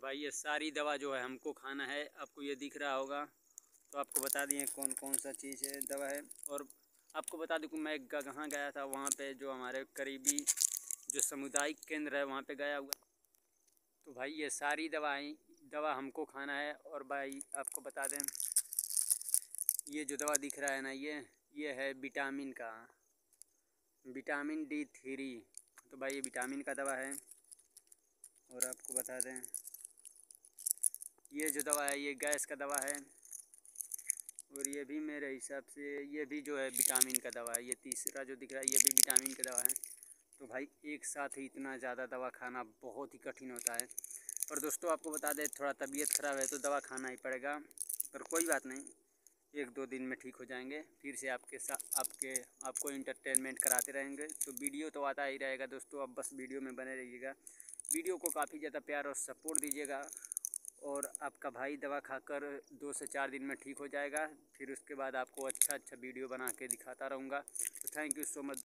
भाई ये सारी दवा जो है हमको खाना है। आपको ये दिख रहा होगा, तो आपको बता दिए कौन कौन सा चीज़ है दवा है। और आपको बता दूँ कि मैं कहाँ गया था, वहाँ पे जो हमारे करीबी जो सामुदायिक केंद्र है वहाँ पे गया हुआ। तो भाई ये सारी दवा हमको खाना है। और भाई आपको बता दें, ये जो दवा दिख रहा है ना, ये है विटामिन का, विटामिन D3। तो भाई ये विटामिन का दवा है। और आपको बता दें, ये जो दवा है ये गैस का दवा है। और ये भी मेरे हिसाब से ये भी जो है विटामिन का दवा है। ये तीसरा जो दिख रहा है ये भी विटामिन का दवा है। तो भाई एक साथ ही इतना ज़्यादा दवा खाना बहुत ही कठिन होता है। पर दोस्तों आपको बता दें, थोड़ा तबीयत ख़राब है तो दवा खाना ही पड़ेगा, पर कोई बात नहीं, 1-2 दिन में ठीक हो जाएंगे। फिर से आपको इंटरटेनमेंट कराते रहेंगे। तो वीडियो तो आता ही रहेगा दोस्तों, अब बस वीडियो में बने रहिएगा। वीडियो को काफ़ी ज़्यादा प्यार और सपोर्ट दीजिएगा। और आपका भाई दवा खाकर 2 से 4 दिन में ठीक हो जाएगा। फिर उसके बाद आपको अच्छा वीडियो बना के दिखाता रहूँगा। तो थैंक यू सो मच।